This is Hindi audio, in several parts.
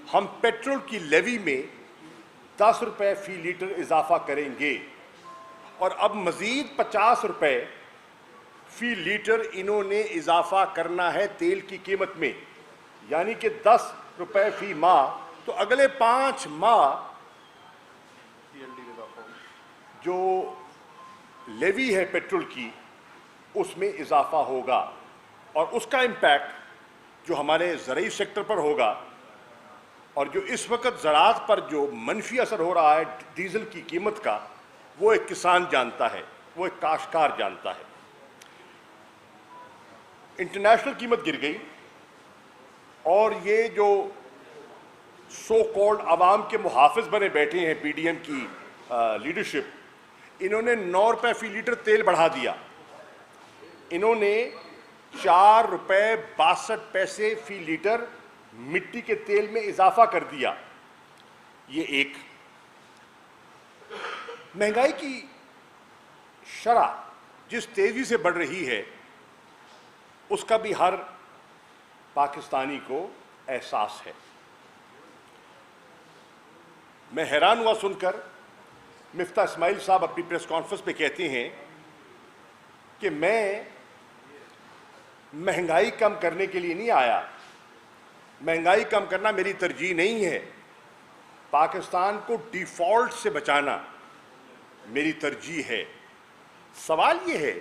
हम पेट्रोल की लेवी में 10 रुपए फी लीटर इजाफा करेंगे और अब मजीद 50 रुपए फी लीटर इन्होंने इजाफा करना है तेल की कीमत में, यानी कि 10 रुपए फी माह। तो अगले 5 माह जो लेवी है पेट्रोल की उसमें इजाफा होगा और उसका इम्पैक्ट जो हमारे ज़रूरी सेक्टर पर होगा और जो इस वक्त ज़राअत पर जो मनफी असर हो रहा है डीजल की कीमत का, वो एक किसान जानता है, वो एक काश्तकार जानता है। इंटरनेशनल कीमत गिर गई और ये जो सो कॉल्ड आवाम के मुहाफिज बने बैठे हैं पीडीएम की लीडरशिप, इन्होंने 9 रुपए फी लीटर तेल बढ़ा दिया। इन्होंने 4 रुपए 62 पैसे फी लीटर मिट्टी के तेल में इजाफा कर दिया। ये एक महंगाई की शरह जिस तेजी से बढ़ रही है उसका भी हर पाकिस्तानी को एहसास है। मैं हैरान हुआ सुनकर मिफ्ता इस्माइल साहब अपनी प्रेस कॉन्फ्रेंस पे कहते हैं कि मैं महंगाई कम करने के लिए नहीं आया, महंगाई कम करना मेरी तरजीह नहीं है, पाकिस्तान को डिफॉल्ट से बचाना मेरी तरजीह है। सवाल ये है,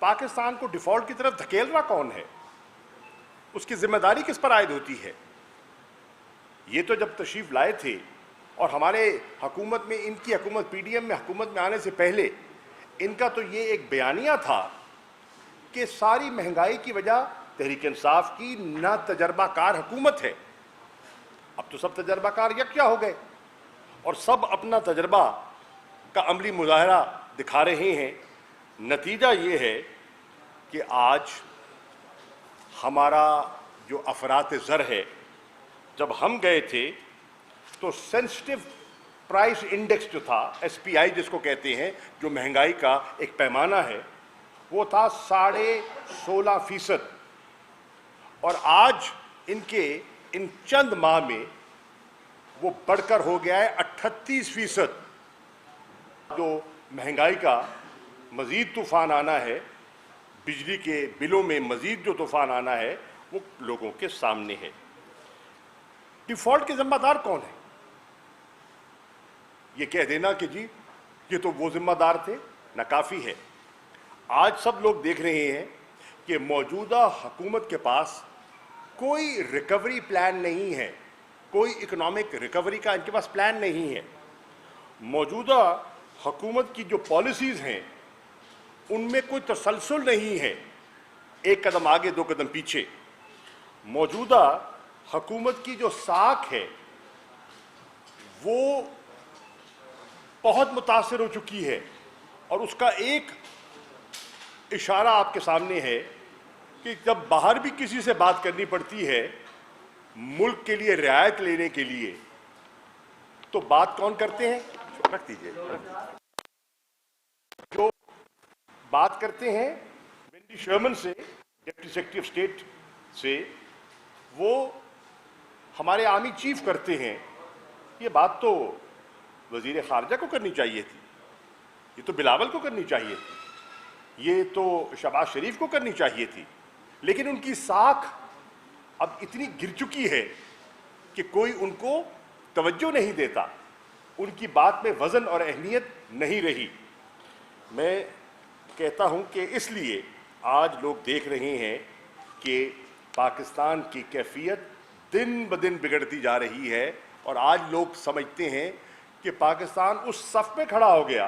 पाकिस्तान को डिफॉल्ट की तरफ धकेल रहा कौन है? उसकी जिम्मेदारी किस पर आयद होती है? ये तो जब तशरीफ लाए थे और हमारे हुकूमत में, इनकी हुकूमत पीडीएम में हुकूमत में आने से पहले इनका तो ये एक बयानिया था कि सारी महंगाई की वजह तहरीक इंसाफ की ना तजर्बाकार हुकूमत है। अब तो सब तजर्बाकार यकजा हो गए और सब अपना तजर्बा का अमली मुजाहरा दिखा रहे हैं। नतीजा ये है कि आज हमारा जो अफरात ज़र है, जब हम गए थे तो सेंसिटिव प्राइस इंडेक्स जो था, एसपीआई जिसको कहते हैं, जो महंगाई का एक पैमाना है, वो था 16.5% और आज इनके इन चंद माह में वो बढ़कर हो गया है 38%। जो महंगाई का मज़ीद तूफ़ान आना है, बिजली के बिलों में मज़ीद जो तूफ़ान आना है, वो लोगों के सामने है। डिफ़ॉल्ट के ज़िम्मेदार कौन है? ये कह देना कि जी ये तो वो ज़िम्मेदार थे, ना काफ़ी है। आज सब लोग देख रहे हैं कि मौजूदा हुकूमत के पास कोई रिकवरी प्लान नहीं है, कोई इकोनॉमिक रिकवरी का इनके पास प्लान नहीं है। मौजूदा हुकूमत की जो पॉलिसीज़ हैं उनमें कोई तसलसल नहीं है, एक कदम आगे 2 कदम पीछे। मौजूदा हुकूमत की जो साख है वो बहुत मुतासिर हो चुकी है और उसका एक इशारा आपके सामने है कि जब बाहर भी किसी से बात करनी पड़ती है मुल्क के लिए रियायत लेने के लिए, तो बात कौन करते हैं? रख दीजिए। जो बात करते हैं वेंडी शर्मन से, डिप्टी सेक्रेटरी ऑफ स्टेट से, वो हमारे आर्मी चीफ करते हैं। ये बात तो वजीर खारजा को करनी चाहिए थी, ये तो बिलावल को करनी चाहिए थी, ये तो शहबाज शरीफ को करनी चाहिए थी, लेकिन उनकी साख अब इतनी गिर चुकी है कि कोई उनको तवज्जो नहीं देता, उनकी बात में वज़न और अहमियत नहीं रही। मैं कहता हूं कि इसलिए आज लोग देख रहे हैं कि पाकिस्तान की कैफियत दिन ब दिन बिगड़ती जा रही है और आज लोग समझते हैं कि पाकिस्तान उस सफ में खड़ा हो गया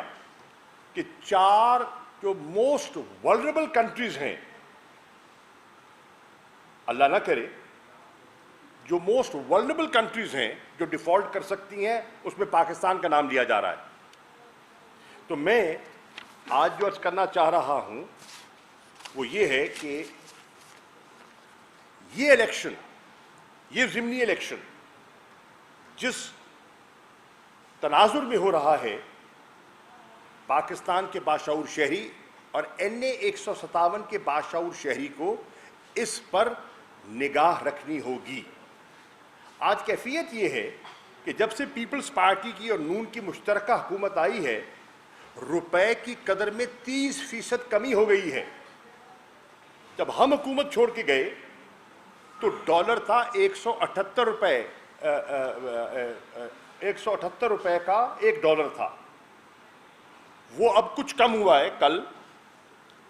कि 4 जो मोस्ट वल्नरेबल कंट्रीज हैं, अल्लाह ना करे, जो मोस्ट वल्नरेबल कंट्रीज हैं जो डिफॉल्ट कर सकती हैं, उसमें पाकिस्तान का नाम लिया जा रहा है। तो मैं आज जो अर्ज करना चाह रहा हूं वो ये है कि ये इलेक्शन, ये ज़िमनी इलेक्शन जिस तनाजुर में हो रहा है, पाकिस्तान के बाशऊर शहरी और NA 157 के बाशऊर शहरी को इस पर निगाह रखनी होगी। आज कैफियत ये है कि जब से पीपल्स पार्टी की और नून की मुश्तरका हुकूमत आई है, रुपए की कदर में 30% कमी हो गई है। जब हम हुकूमत छोड़ के गए तो डॉलर था 178 रुपए, 178 रुपए का $1 था। वो अब कुछ कम हुआ है कल,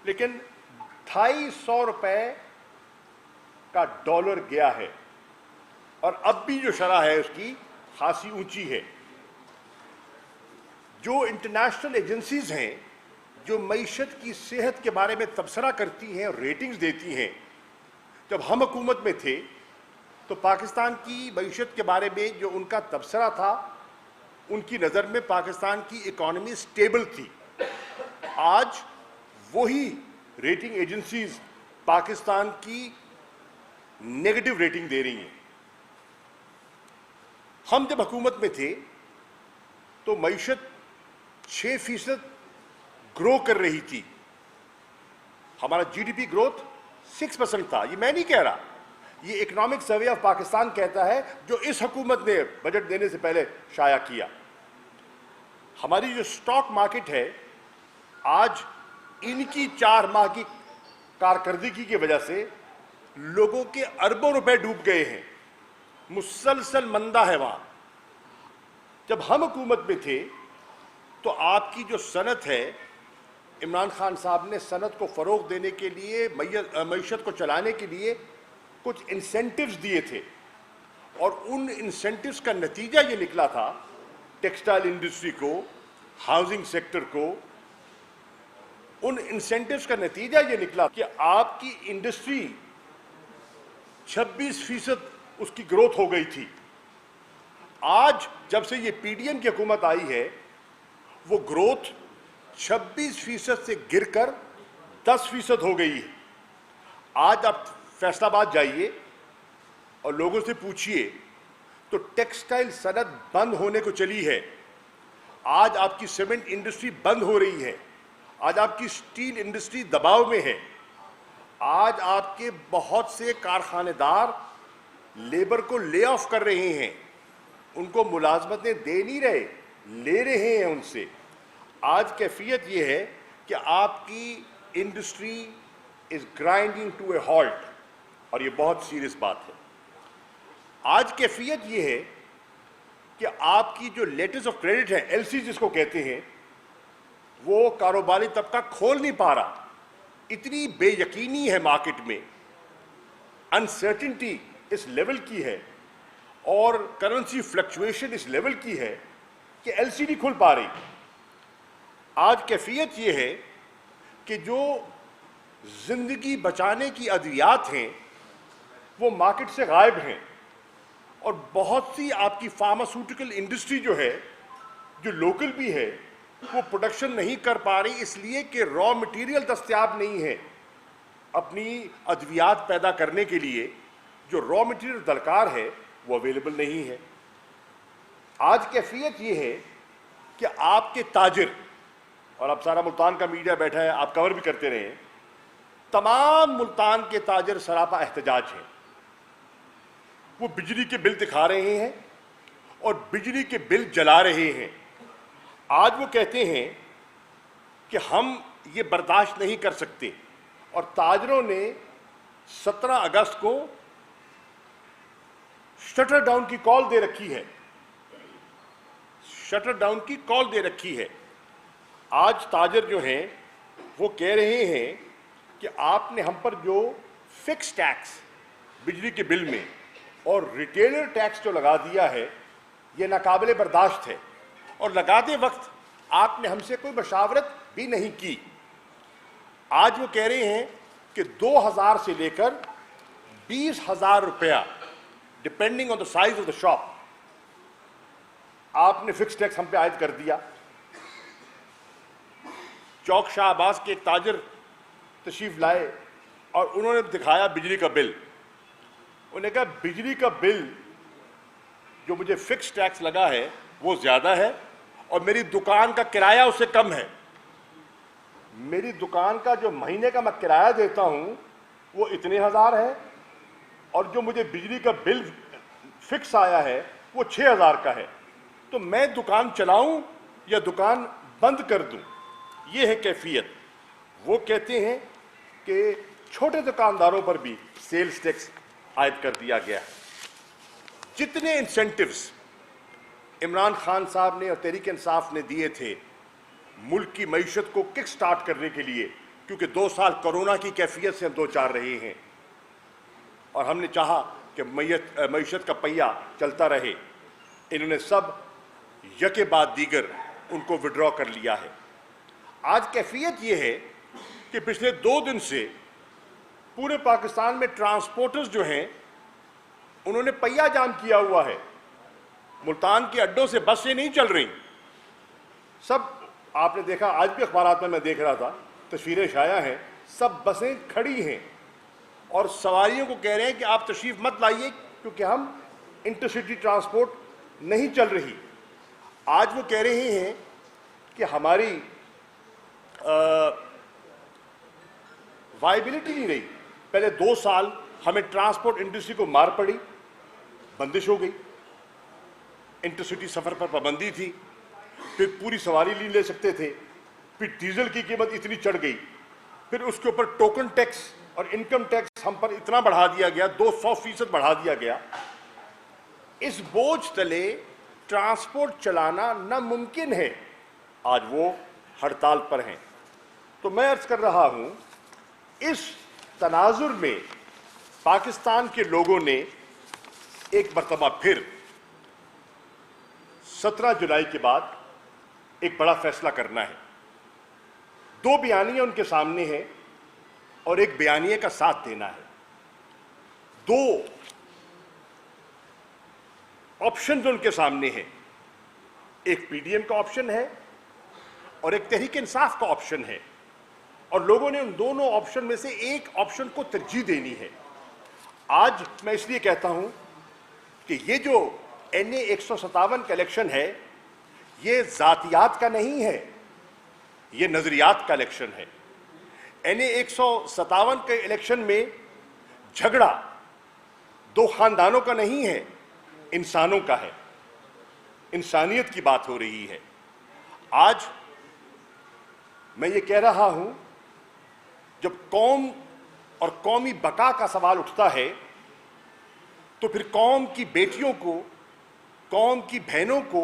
लेकिन 250 रुपए का डॉलर गया है और अब भी जो शरह है उसकी खासी ऊंची है। जो इंटरनेशनल एजेंसीज हैं जो मईशत की सेहत के बारे में तबसरा करती हैं और रेटिंग्स देती हैं, जब हम हुकूमत में थे तो पाकिस्तान की मईशत के बारे में जो उनका तबसरा था, उनकी नज़र में पाकिस्तान की इकॉनमी स्टेबल थी। आज वही रेटिंग एजेंसीज पाकिस्तान की नेगेटिव रेटिंग दे रही हैं। हम जब हुकूमत में थे तो मईशत 6% ग्रो कर रही थी, हमारा जीडीपी ग्रोथ 6% था। ये मैं नहीं कह रहा, ये इकोनॉमिक सर्वे ऑफ पाकिस्तान कहता है, जो इस हुकूमत ने बजट देने से पहले शाया किया। हमारी जो स्टॉक मार्केट है, आज इनकी 4 माह की कारकर्दगी की वजह से लोगों के अरबों रुपए डूब गए हैं, मुसलसल मंदा है वहां। जब हम हुकूमत में थे तो आपकी जो सनत है, इमरान खान साहब ने सनत को फ़रोग देने के लिए, मईशत को चलाने के लिए कुछ इंसेंटिव्स दिए थे और उन इंसेंटिव्स का नतीजा ये निकला था, टेक्सटाइल इंडस्ट्री को, हाउसिंग सेक्टर को, उन इंसेंटिव्स का नतीजा ये निकला कि आपकी इंडस्ट्री 26% उसकी ग्रोथ हो गई थी। आज जब से ये पीडीएम की हुकूमत आई है, वो ग्रोथ 26% से गिरकर 10% हो गई है। आज आप फैसलाबाद जाइए और लोगों से पूछिए तो टेक्सटाइल सनत बंद होने को चली है। आज आपकी सीमेंट इंडस्ट्री बंद हो रही है, आज आपकी स्टील इंडस्ट्री दबाव में है, आज आपके बहुत से कारखानेदार लेबर को ले ऑफ कर रहे हैं, उनको मुलाजमतें दे नहीं रहे, ले रहे हैं उनसे। आज कैफियत ये है कि आपकी industry is grinding to a halt, और ये बहुत सीरियस बात है। आज कैफियत ये है कि आपकी जो लेटर्स ऑफ क्रेडिट है, एलसी जिसको कहते हैं, वो कारोबारी तबका खोल नहीं पा रहा। इतनी बेयकीनी है मार्केट में, अनसर्टिनिटी इस लेवल की है और करेंसी फ्लक्चुएशन इस लेवल की है कि एलसी नहीं खुल पा रही। आज कैफियत ये है कि जो जिंदगी बचाने की अद्वियात हैं वो मार्केट से गायब हैं और बहुत सी आपकी फार्मास्यूटिकल इंडस्ट्री जो है, जो लोकल भी है, वो प्रोडक्शन नहीं कर पा रही, इसलिए कि रॉ मटेरियल दस्तयाब नहीं है। अपनी अद्वियात पैदा करने के लिए जो रॉ मटेरियल दरकार है वो अवेलेबल नहीं है। आज कैफियत ये है कि आपके ताजिर, और अब सारा मुल्तान का मीडिया बैठा है, आप कवर भी करते रहे, तमाम मुल्तान के ताजिर सरापा एहतजाज हैं। वो बिजली के बिल दिखा रहे हैं और बिजली के बिल जला रहे हैं। आज वो कहते हैं कि हम ये बर्दाश्त नहीं कर सकते, और ताजरों ने 17 अगस्त को शटर डाउन की कॉल दे रखी है, शटर डाउन की कॉल दे रखी है। आज ताजर जो हैं वो कह रहे हैं कि आपने हम पर जो फिक्स टैक्स बिजली के बिल में और रिटेलर टैक्स जो लगा दिया है, ये नाकाबिले बर्दाश्त है, और लगाते वक्त आपने हमसे कोई मशावरत भी नहीं की। आज वो कह रहे हैं कि 2000 से लेकर 20,000 रुपया, depending on the size of the shop, आपने फिक्स टैक्स हम पे आयद कर दिया। चौक शाह अब्बास के एक ताजर तशरीफ लाए और उन्होंने दिखाया बिजली का बिल। उन्होंने कहा बिजली का बिल जो मुझे फिक्स टैक्स लगा है वो ज़्यादा है और मेरी दुकान का किराया उससे कम है। मेरी दुकान का जो महीने का मैं किराया देता हूँ वो इतने हज़ार है, और जो मुझे बिजली का बिल फिक्स आया है वो 6,000 का है, तो मैं दुकान चलाऊं या दुकान बंद कर दूं? ये है कैफियत। वो कहते हैं कि छोटे दुकानदारों पर भी सेल्स टैक्स आयद कर दिया गया है। जितने इंसेंटिव्स इमरान खान साहब ने और तहरीक इंसाफ ने दिए थे मुल्क की मईशत को किक स्टार्ट करने के लिए, क्योंकि 2 साल कोरोना की कैफियत से हम दो चार रहे हैं और हमने चाहा कि मईशत का पहिया चलता रहे, इन्होंने सब यके बाद दीगर उनको विड्रॉ कर लिया है। आज कैफियत ये है कि पिछले 2 दिन से पूरे पाकिस्तान में ट्रांसपोर्टर्स जो हैं उन्होंने पहिया जाम किया हुआ है। मुल्तान के अड्डों से बसें नहीं चल रही। सब आपने देखा, आज भी अखबारात में मैं देख रहा था, तस्वीरें शाया हैं, सब बसें खड़ी हैं और सवारियों को कह रहे हैं कि आप तशरीफ मत लाइए क्योंकि हम इंटरसिटी ट्रांसपोर्ट नहीं चल रही। आज वो कह रहे हैं कि हमारी वायबिलिटी नहीं रही। पहले 2 साल हमें ट्रांसपोर्ट इंडस्ट्री को मार पड़ी, बंदिश हो गई, इंटरसिटी सफ़र पर पाबंदी थी, फिर पूरी सवारी नहीं ले सकते थे, फिर डीजल की कीमत इतनी चढ़ गई, फिर उसके ऊपर टोकन टैक्स और इनकम टैक्स हम पर इतना बढ़ा दिया गया, 200% बढ़ा दिया गया। इस बोझ तले ट्रांसपोर्ट चलाना नामुमकिन है। आज वो हड़ताल पर हैं। तो मैं अर्ज कर रहा हूं, इस तनाजुर में पाकिस्तान के लोगों ने एक मरतबा फिर 17 जुलाई के बाद एक बड़ा फैसला करना है। 2 बयानियां उनके सामने हैं और एक बयानिए का साथ देना है। 2 ऑप्शन उनके सामने हैं, एक पीडीएम का ऑप्शन है और एक तहरीक इंसाफ का ऑप्शन है, और लोगों ने उन दोनों ऑप्शन में से एक ऑप्शन को तरजीह देनी है। आज मैं इसलिए कहता हूं कि ये जो NA 157 का इलेक्शन है, ये जातियात का नहीं है, ये नजरियात का इलेक्शन है। NA 157 के इलेक्शन में झगड़ा 2 खानदानों का नहीं है, इंसानों का है, इंसानियत की बात हो रही है। आज मैं ये कह रहा हूं, जब कौम और कौमी बका का सवाल उठता है तो फिर कौम की बेटियों को, कौम की बहनों को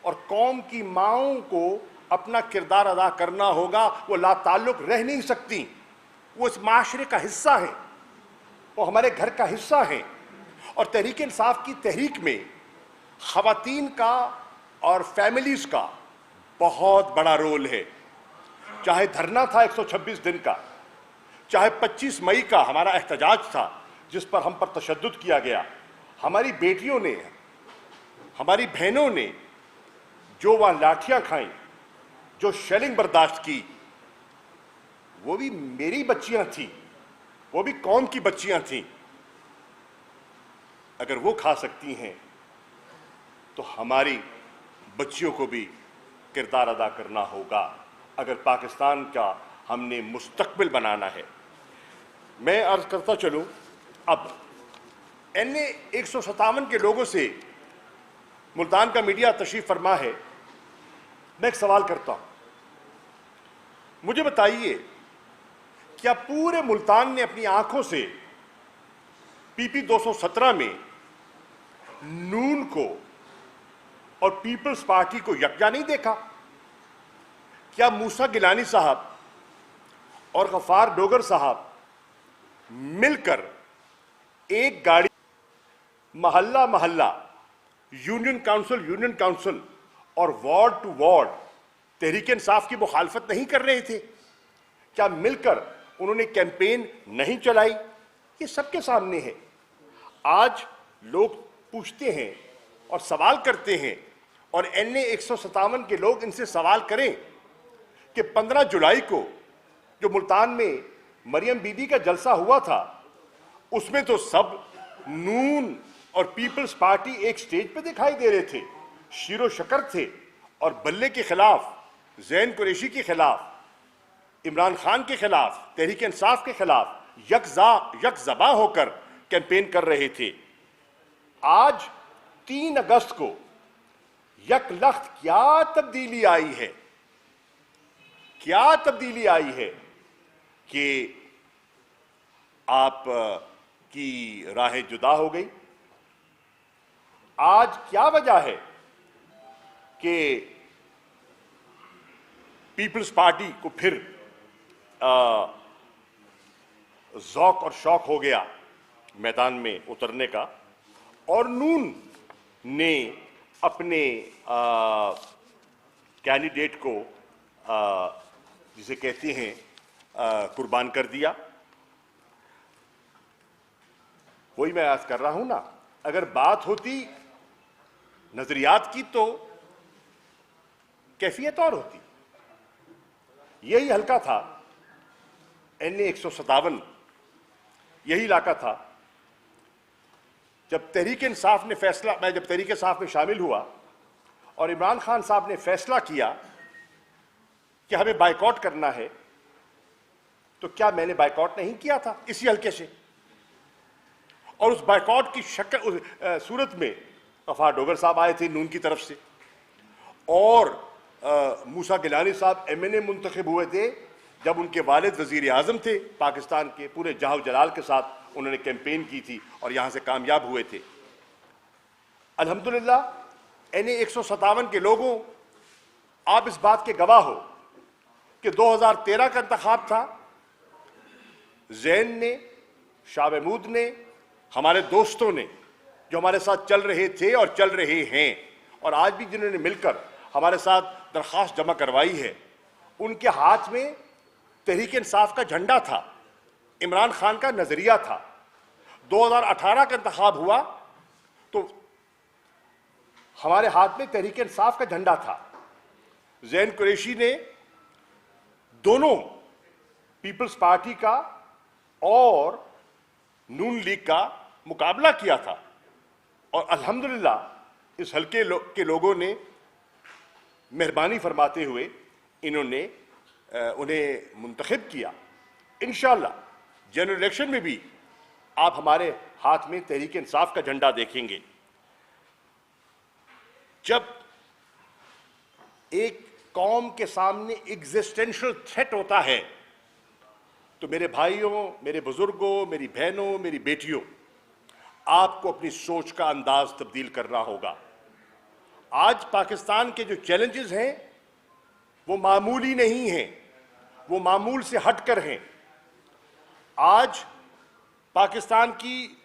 और कौम की माओं को अपना किरदार अदा करना होगा। वो लाताल्लुक रह नहीं सकती, वो इस माशरे का हिस्सा है, वो हमारे घर का हिस्सा है। और तहरीक इंसाफ की तहरीक में ख़वातीन का और फैमिलीज़ का बहुत बड़ा रोल है। चाहे धरना था 126 दिन का, चाहे 25 मई का हमारा एहतजाज था जिस पर हम पर तशद्दुद किया गया, हमारी बेटियों ने, हमारी बहनों ने जो वहाँ लाठियाँ खाईं, जो शेलिंग बर्दाश्त की, वो भी मेरी बच्चियाँ थीं, वो भी कौम की बच्चियाँ थीं। अगर वो खा सकती हैं तो हमारी बच्चियों को भी किरदार अदा करना होगा अगर पाकिस्तान का हमने मुस्तकबिल बनाना है। मैं अर्ज करता चलूं, अब NA 157 के लोगों से मुल्तान का मीडिया तशरीफ फरमा है। मैं एक सवाल करता हूं, मुझे बताइए, क्या पूरे मुल्तान ने अपनी आंखों से PP 217 में नून को और पीपल्स पार्टी को यकजा नहीं देखा? क्या मूसा गिलानी साहब और गफ्फार डोगर साहब मिलकर एक गाड़ी महल्ला महल्ला, यूनियन काउंसिल और ward to ward Tehreek Insaf की मुखालफत नहीं कर रहे थे? क्या मिलकर उन्होंने कैंपेन नहीं चलाई? ये सबके सामने है। आज लोग पूछते हैं और सवाल करते हैं, और NA 157 के लोग इनसे सवाल करें कि 15 जुलाई को जो मुल्तान में मरियम बीबी का जलसा हुआ था, उसमें तो सब नून और पीपल्स पार्टी एक स्टेज पे दिखाई दे रहे थे, शीरो शकर थे, और बल्ले के खिलाफ, जैन कुरैशी के खिलाफ, इमरान खान के खिलाफ, तहरीक इंसाफ के खिलाफ यकजबा होकर कैंपेन कर रहे थे। आज 3 अगस्त को यकलख्त क्या तब्दीली आई है, क्या तब्दीली आई है कि आप की राहें जुदा हो गई। आज क्या वजह है कि पीपल्स पार्टी को फिर ज़ौक और शौक हो गया मैदान में उतरने का, और नून ने अपने कैंडिडेट को जिसे कहते हैं कुर्बान कर दिया। वही मैं आज कर रहा हूं ना, अगर बात होती नजरियात की तो कैफियत और होती। यही हल्का था NA 157, यही इलाका था जब तहरीक इंसाफ ने फैसला, मैं जब तहरीक इंसाफ में शामिल हुआ और इमरान खान साहब ने फैसला किया कि हमें बायकॉट करना है, तो क्या मैंने बायकॉट नहीं किया था इसी हल्के से? और उस बायकॉट की शक्ल सूरत में गफ्फार डोगर साहब आए थे नून की तरफ से, और मूसा गिलानी साहब MNA मुंतखब हुए थे जब उनके वालिद वजीर आजम थे पाकिस्तान के। पूरे जाहो जलाल के साथ उन्होंने कैंपेन की थी और यहां से कामयाब हुए थे। अल्हम्दुलिल्लाह NA 157 के लोगों, आप इस बात के गवाह हो कि 2013 का इंतखाब था, जैन ने, शाह महमूद ने, हमारे दोस्तों ने जो हमारे साथ चल रहे थे और चल रहे हैं, और आज भी जिन्होंने मिलकर हमारे साथ दरख्वास्त जमा करवाई है, उनके हाथ में तहरीक इंसाफ का झंडा था, इमरान खान का नजरिया था। 2018 का इंतखाब हुआ तो हमारे हाथ में तहरीक इंसाफ का झंडा था। जैन कुरैशी ने दोनों पीपल्स पार्टी का और नून लीग का मुकाबला किया था, और अल्हम्दुलिल्लाह इस हल्के के लोगों ने मेहरबानी फरमाते हुए इन्होंने उन्हें मुंतखब किया। इंशाअल्लाह जनरल इलेक्शन में भी आप हमारे हाथ में तहरीक इंसाफ का झंडा देखेंगे। जब एक कौम के सामने एग्जिस्टेंशियल थ्रेट होता है तो मेरे भाइयों, मेरे बुजुर्गों, मेरी बहनों, मेरी बेटियों, आपको अपनी सोच का अंदाज तब्दील करना होगा। आज पाकिस्तान के जो चैलेंजेस हैं वो मामूली नहीं हैं, वो मामूल से हटकर हैं। आज पाकिस्तान की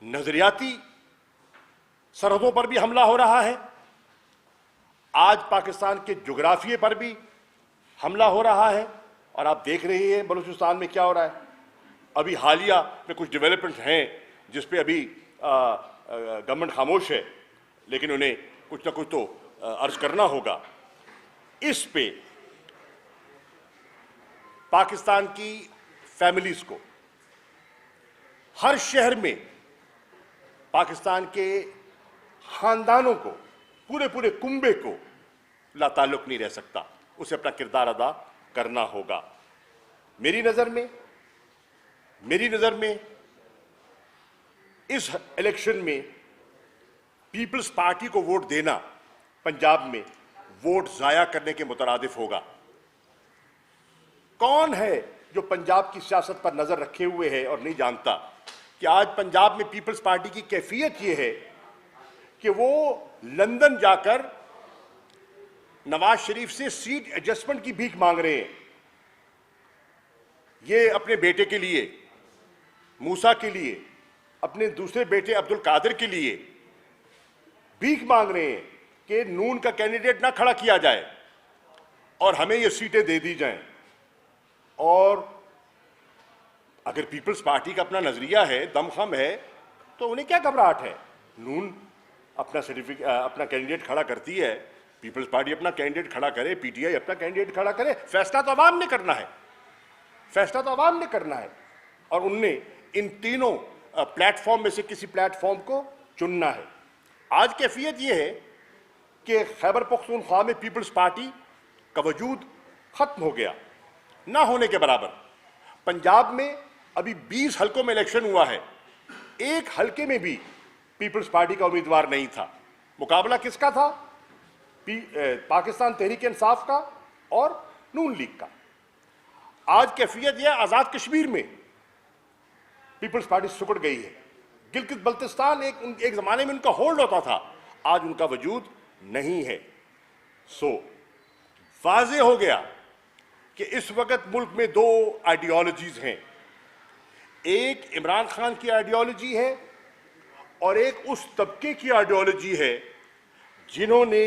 नजरियाती सरहदों पर भी हमला हो रहा है, आज पाकिस्तान के जोग्राफिये पर भी हमला हो रहा है, और आप देख रहे हैं बलूचिस्तान में क्या हो रहा है। अभी हालिया में कुछ डेवलपमेंट हैं जिस पे अभी गवर्नमेंट खामोश है, लेकिन उन्हें कुछ ना कुछ तो अर्ज करना होगा। इस पे पाकिस्तान की फैमिलीज को, हर शहर में पाकिस्तान के खानदानों को, पूरे पूरे कुंबे को लाताल्लुक नहीं रह सकता, उसे अपना किरदार अदा करना होगा। मेरी नजर में इस इलेक्शन में पीपल्स पार्टी को वोट देना पंजाब में वोट जाया करने के मुतरादिफ होगा। कौन है जो पंजाब की सियासत पर नजर रखे हुए है और नहीं जानता कि आज पंजाब में पीपल्स पार्टी की कैफियत यह है कि वो लंदन जाकर नवाज शरीफ से सीट एडजस्टमेंट की भीख मांग रहे हैं। ये अपने बेटे के लिए, मूसा के लिए, अपने दूसरे बेटे अब्दुल कादिर के लिए भीख मांग रहे हैं कि नून का कैंडिडेट ना खड़ा किया जाए और हमें ये सीटें दे दी जाएं। और अगर पीपल्स पार्टी का अपना नजरिया है, दमखम है, तो उन्हें क्या घबराहट है? नून अपना कैंडिडेट खड़ा करती है, पीपल्स पार्टी अपना कैंडिडेट खड़ा करे, PTI अपना कैंडिडेट खड़ा करे, फैसला तो आवाम ने करना है, फैसला तो आवाम ने करना है। और उनने इन तीनों प्लेटफॉर्म में से किसी प्लेटफॉर्म को चुनना है। आज कैफियत यह है कि खैबर पख्तूनख्वा में पीपल्स पार्टी का वजूद खत्म हो गया, ना होने के बराबर। पंजाब में अभी 20 हलकों में इलेक्शन हुआ है, एक हलके में भी पीपल्स पार्टी का उम्मीदवार नहीं था। मुकाबला किसका था? पाकिस्तान तहरीक इंसाफ का और नून लीग का। आज कैफियत यह, आजाद कश्मीर में पीपल्स पार्टी सिकुड़ गई है। गिलगित बल्तिस्तान एक जमाने में उनका होल्ड होता था, आज उनका वजूद नहीं है। सो वाज़े हो गया कि इस वक्त मुल्क में दो आइडियोलॉजीज हैं। एक इमरान खान की आइडियोलॉजी है और एक उस तबके की आइडियोलॉजी है जिन्होंने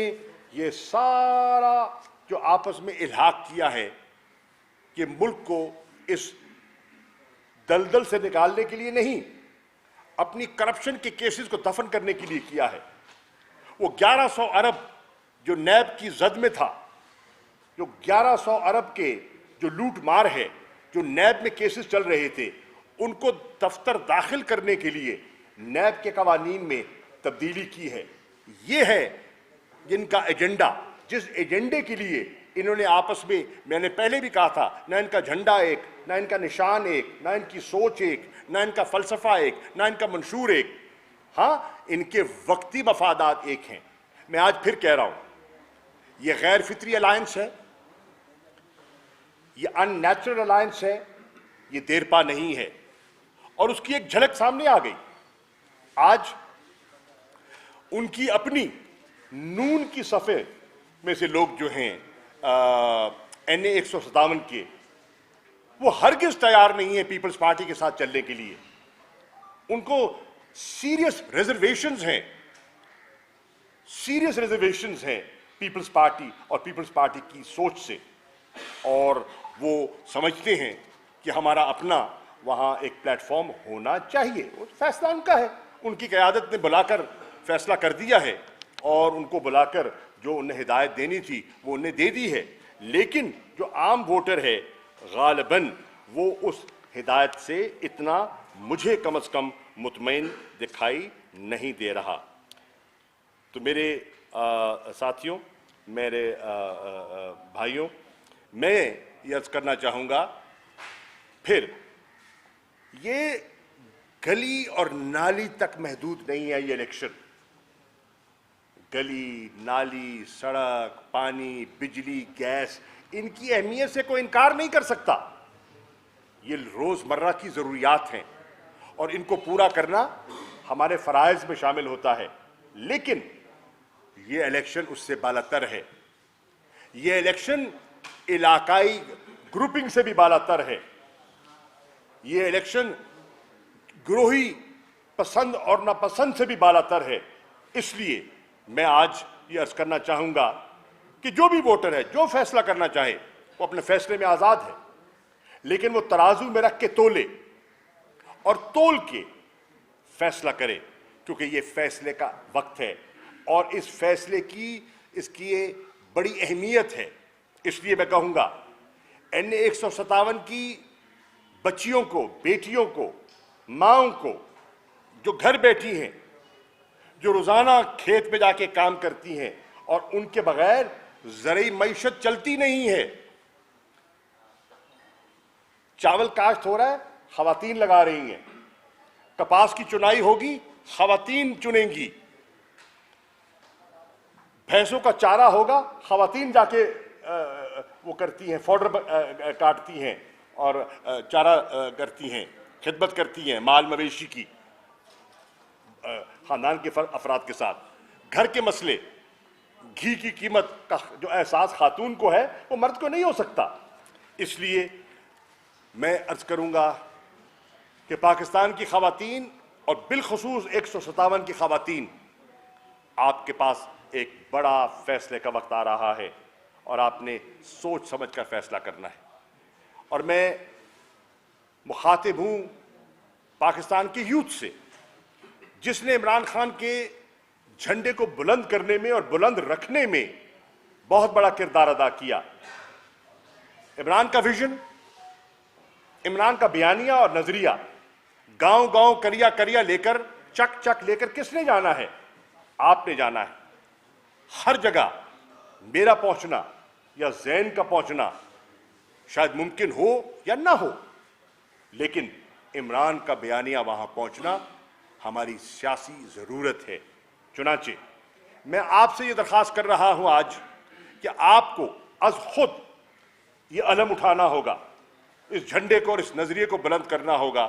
ये सारा जो आपस में इल्हाक किया है कि मुल्क को इस दलदल से निकालने के लिए नहीं, अपनी करप्शन के केसेस को दफन करने के लिए किया है। वो 1100 अरब जो नैब की जद में था, जो 1100 अरब के जो लूट मार है, जो नैब में केसेस चल रहे थे, उनको दफ्तर दाखिल करने के लिए नैब के कवानीन में तब्दीली की है। ये है जिनका एजेंडा, जिस एजेंडे के लिए इन्होंने आपस में, मैंने पहले भी कहा था, ना इनका झंडा एक, ना इनका निशान एक, ना इनकी सोच एक, ना इनका फलसफा एक, ना इनका मंशूर एक। हाँ, इनके वक्ती मफादात एक हैं। मैं आज फिर कह रहा हूं, ये गैर फितरी अलायंस है, ये अननेचुरल अलायंस है, ये देरपा नहीं है। और उसकी एक झलक सामने आ गई। आज उनकी अपनी नून की सफ़े में से लोग जो हैं NA 157 के, वो हरगिज़ तैयार नहीं है पीपल्स पार्टी के साथ चलने के लिए। उनको सीरियस रिजर्वेशंस हैं, सीरियस रिजर्वेशंस हैं पीपल्स पार्टी और पीपल्स पार्टी की सोच से। और वो समझते हैं कि हमारा अपना वहाँ एक प्लेटफॉर्म होना चाहिए। वो फैसला उनका है, उनकी क़यादत ने बुलाकर फैसला कर दिया है और उनको बुलाकर जो उन्हें हिदायत देनी थी वो उन्हें दे दी है। लेकिन जो आम वोटर है गालिबन वो उस हिदायत से इतना मुझे कम अज़ कम मुतमईन दिखाई नहीं दे रहा। तो मेरे साथियों, मेरे भाइयों, मैं ये अर्ज़ करना चाहूँगा, फिर ये गली और नाली तक महदूद नहीं है। ये इलेक्शन गली, नाली, सड़क, पानी, बिजली, गैस, इनकी अहमियत से कोई इनकार नहीं कर सकता। ये रोज़मर्रा की ज़रूरियात हैं और इनको पूरा करना हमारे फ़राइज़ में शामिल होता है। लेकिन ये इलेक्शन उससे बालातर है। ये इलेक्शन इलाकाई ग्रुपिंग से भी बालातर है। ये इलेक्शन ग्रोही पसंद और नापसंद से भी बालातर है। इसलिए मैं आज ये अर्ज़ करना चाहूँगा कि जो भी वोटर है, जो फैसला करना चाहे, वो अपने फैसले में आज़ाद है, लेकिन वो तराजू में रख के तोले और तोल के फैसला करे, क्योंकि ये फैसले का वक्त है और इस फैसले की इसकी ये बड़ी अहमियत है। इसलिए मैं कहूँगा NA 157 की बच्चियों को, बेटियों को, माँओं को, जो घर बैठी हैं, जो रोज़ाना खेत में जाके काम करती हैं और उनके बगैर ज़रूरी मईशत चलती नहीं है। चावल काश्त हो रहा है, ख़वातीन लगा रही हैं। कपास की चुनाई होगी, ख़वातीन चुनेंगी। भैंसों का चारा होगा, ख़वातीन जाके वो करती हैं, फॉडर काटती हैं और चारा करती हैं, खिदमत करती हैं माल मवेशी की, ख़ानदान के अफराद के साथ। घर के मसले, घी की कीमत का जो एहसास खातून को है वो मर्द को नहीं हो सकता। इसलिए मैं अर्ज़ करूँगा कि पाकिस्तान की ख़वातीन और बिलखुसूस 157 की ख़वातीन, आपके पास एक बड़ा फ़ैसले का वक्त आ रहा है और आपने सोच समझ कर फ़ैसला करना है। और मैं मुखातिब हूँ पाकिस्तान के यूथ से, जिसने इमरान खान के झंडे को बुलंद करने में और बुलंद रखने में बहुत बड़ा किरदार अदा किया। इमरान का विजन, इमरान का बयानिया और नजरिया, गांव गांव, करिया करिया लेकर, चक चक लेकर किसने जाना है? आपने जाना है। हर जगह मेरा पहुंचना या जैन का पहुंचना शायद मुमकिन हो या ना हो, लेकिन इमरान का बयानिया वहां पहुंचना हमारी सियासी ज़रूरत है। चुनांचे मैं आपसे ये दरख्वास्त कर रहा हूँ आज कि आपको अज खुद ये अलम उठाना होगा, इस झंडे को और इस नज़रिए को बुलंद करना होगा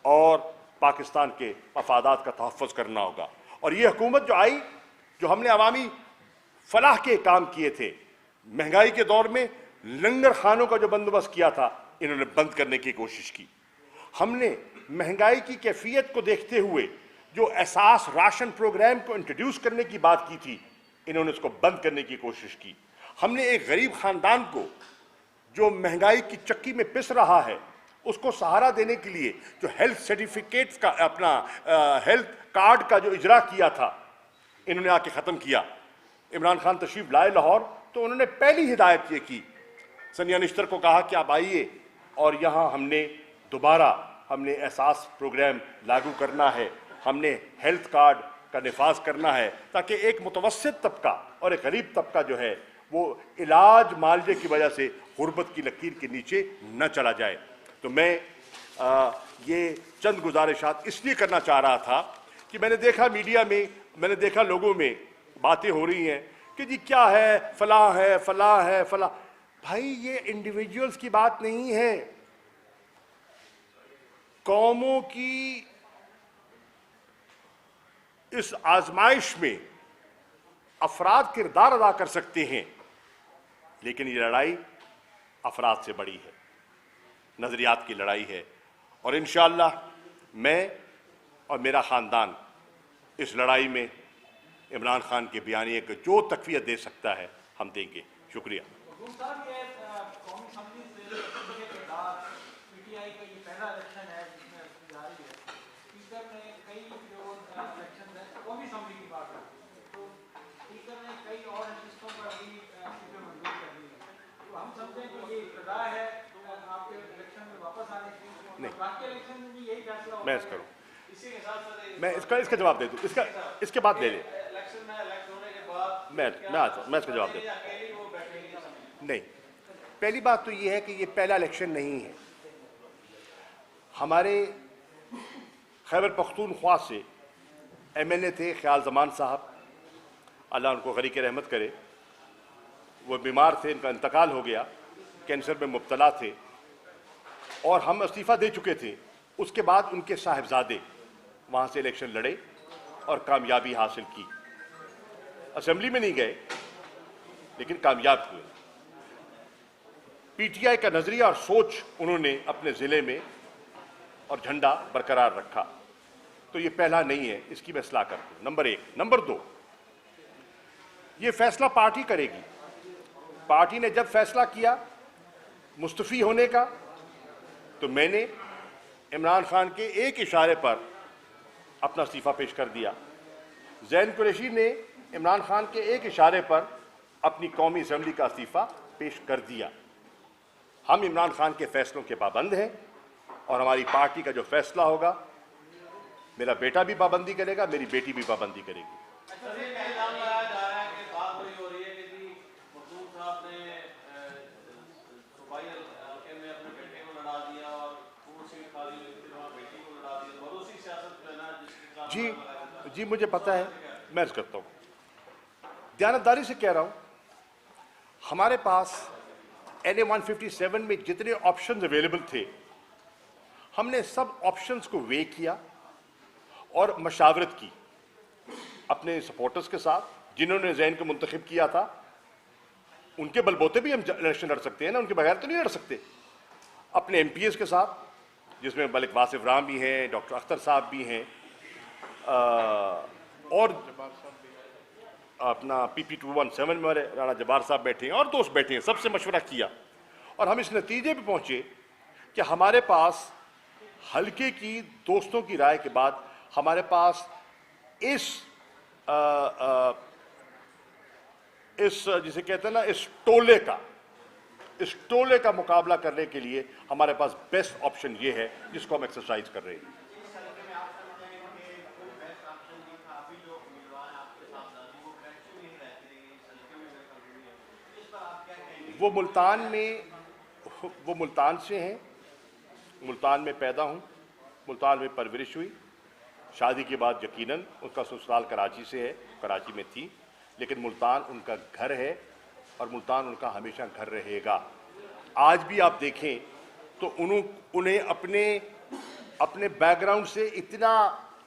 और पाकिस्तान के मफादात का तहफ़्फ़ुज़ करना होगा। और ये हुकूमत जो आई, जो हमने अवामी फलाह के काम किए थे, महंगाई के दौर में लंगर खानों का जो बंदोबस्त किया था, इन्होंने बंद करने की कोशिश की। हमने महंगाई की कैफियत को देखते हुए जो एहसास राशन प्रोग्राम को इंट्रोड्यूस करने की बात की थी, इन्होंने उसको बंद करने की कोशिश की। हमने एक गरीब खानदान को जो महंगाई की चक्की में पिस रहा है, उसको सहारा देने के लिए जो हेल्थ सर्टिफिकेट्स का अपना हेल्थ कार्ड का जो इजरा किया था, इन्होंने आके ख़त्म किया। इमरान खान तशरीफ लाए लाहौर, तो उन्होंने पहली हिदायत ये की, सनिया निश्तर को कहा कि आप आइए और यहाँ हमने दोबारा एहसास प्रोग्राम लागू करना है, हमने हेल्थ कार्ड का निफाज करना है, ताकि एक मुतवस्सित तबका और एक गरीब तबका जो है वो इलाज मालजे की वजह से गुर्बत की लकीर के नीचे न चला जाए। तो मैं ये चंद गुजारिशात इसलिए करना चाह रहा था कि मैंने देखा मीडिया में, मैंने देखा लोगों में बातें हो रही हैं कि जी क्या है, फलां है, फलां है, फलां। भाई ये इंडिविजुअल्स की बात नहीं है, कौमों की इस आजमाइश में अफराद किरदार अदा कर सकते हैं, लेकिन ये लड़ाई अफराद से बड़ी है, नज़रियात की लड़ाई है। और इंशाअल्लाह मैं और मेरा ख़ानदान इस लड़ाई में इमरान खान के बयानिए को जो तक़वियत दे सकता है हम देंगे। शुक्रिया। नहीं, मैं इस करूँ, मैं इसका जवाब दे दूँ, इसके बाद ले लें, मैं इसका जवाब दे दूँ। नहीं, पहली बात तो ये है कि ये पहला इलेक्शन नहीं है। हमारे खैबर पख्तूनख्वा से MNA थे ख्याल जमान साहब, अल्लाह उनको गरीक रहमत करे, वो बीमार थे, इनका इंतकाल हो गया, कैंसर में मुब्तला थे और हम इस्तीफ़ा दे चुके थे। उसके बाद उनके साहिबजादे वहाँ से इलेक्शन लड़े और कामयाबी हासिल की। असेंबली में नहीं गए लेकिन कामयाब हुए। PTI का नज़रिया और सोच उन्होंने अपने ज़िले में और झंडा बरकरार रखा। तो ये पहला नहीं है, इसकी मैं इस्लाह करता हूँ, नंबर 1। नंबर 2, ये फैसला पार्टी करेगी। पार्टी ने जब फैसला किया मुस्तफ़ी होने का, तो मैंने इमरान खान के एक इशारे पर अपना इस्तीफ़ा पेश कर दिया। ज़ैन कुरैशी ने इमरान खान के एक इशारे पर अपनी कौमी असेंबली का इस्तीफ़ा पेश कर दिया। हम इमरान खान के फैसलों के पाबंद हैं और हमारी पार्टी का जो फैसला होगा, मेरा बेटा भी पाबंदी करेगा, मेरी बेटी भी पाबंदी करेगी। जी मुझे पता है, मैं अर्ज़ करता हूँ, दयानतदारी से कह रहा हूँ, हमारे पास NA 157 में जितने ऑप्शंस अवेलेबल थे, हमने सब ऑप्शंस को वे किया और मशावरत की अपने सपोर्टर्स के साथ, जिन्होंने ज़ैन को मुंतखब किया था। उनके बलबोते भी हम इलेक्शन लड़ सकते हैं ना, उनके बगैर तो नहीं लड़ सकते। अपने MPs के साथ, जिसमें मलिक वासिफ राम भी हैं, डॉक्टर अख्तर साहब भी हैं, और अपना PP 217 में हमारे राणा जब्बार साहब बैठे हैं और दोस्त बैठे हैं, सबसे मशवरा किया और हम इस नतीजे पे पहुंचे कि हमारे पास हल्के की दोस्तों की राय के बाद हमारे पास इस जिसे कहते हैं ना, इस टोले का मुकाबला करने के लिए हमारे पास बेस्ट ऑप्शन ये है, जिसको हम एक्सरसाइज कर रहे हैं। वो मुल्तान से हैं, मुल्तान में पैदा हूँ, मुल्तान में परवरिश हुई, शादी के बाद यकीनन उसका ससुराल कराची से है, कराची में थी, लेकिन मुल्तान उनका घर है और मुल्तान उनका हमेशा घर रहेगा। आज भी आप देखें तो उन्हें अपने बैकग्राउंड से इतना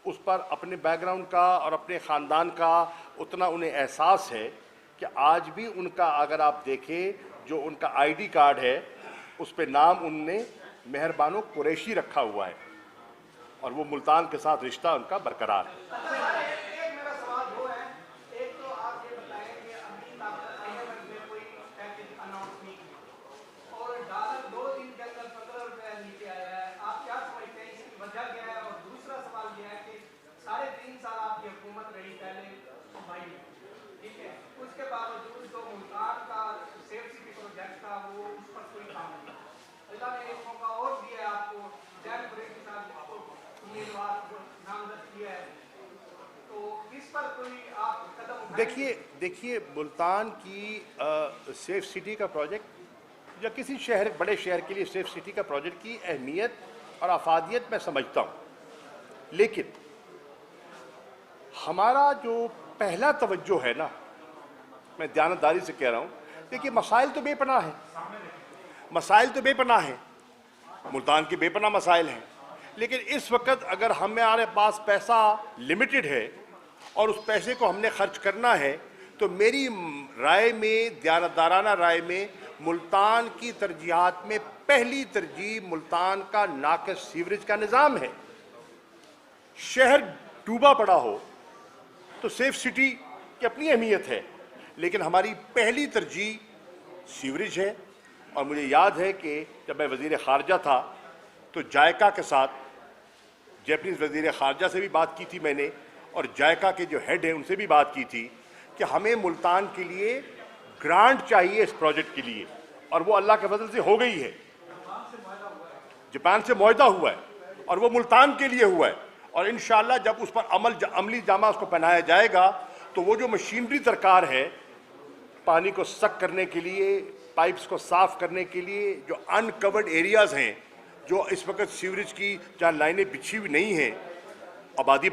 उस पर अपने बैकग्राउंड का और अपने ख़ानदान का उतना उन्हें एहसास है कि आज भी उनका अगर आप देखें जो उनका आईडी कार्ड है उस पे नाम उनने मेहरबानो कुरैशी रखा हुआ है और वो मुल्तान के साथ रिश्ता उनका बरकरार है। उसके बावजूद जो मुल्तान का सेफ सिटी प्रोजेक्ट था वो उस पर कोई काम नहीं। अल्लाह ने एक मौका और दिया आपको, जैन के साथ उम्मीदवार नामजद किया है, तो इस पर कोई आप कदम देखिए मुल्तान की सेफ सिटी का प्रोजेक्ट या किसी शहर बड़े शहर के लिए सेफ सिटी का प्रोजेक्ट की अहमियत और अफादियत मैं समझता हूँ, लेकिन हमारा जो पहला तवज्जो है ना, मैं दयानतदारी से कह रहा हूँ, देखिए मसाइल तो बेपनाह हैं, मुल्तान के बेपनाह मसाइल हैं, लेकिन इस वक्त अगर हमारे पास पैसा लिमिटेड है और उस पैसे को हमने खर्च करना है तो मेरी राय में, दयानतदाराना राय में, मुल्तान की तरजीहात में पहली तरजीह मुल्तान का नाक़िस सीवरेज का निज़ाम है। शहर डूबा पड़ा हो तो सेफ सिटी की अपनी अहमियत है, लेकिन हमारी पहली तरजीह सीवरेज है। और मुझे याद है कि जब मैं वज़ीर ख़ारजा था तो जायका के साथ, जैपनीज़ वज़ीर ख़ारजा से भी बात की थी मैंने और जायका के जो हेड हैं उनसे भी बात की थी कि हमें मुल्तान के लिए ग्रांट चाहिए इस प्रोजेक्ट के लिए, और वो अल्लाह के फजल से हो गई है। जापान से मुआहदा हुआ है और वो मुल्तान के लिए हुआ है, और इंशाअल्लाह जब उस पर अमली जामा उसको पहनाया जाएगा तो वो जो मशीनरी दरकार है पानी को सक करने के लिए, पाइप्स को साफ करने के लिए, जो अनकवर्ड एरियाज़ हैं, जो इस वक्त सीवरेज की जहाँ लाइनें बिछी हुई नहीं हैं, आबादी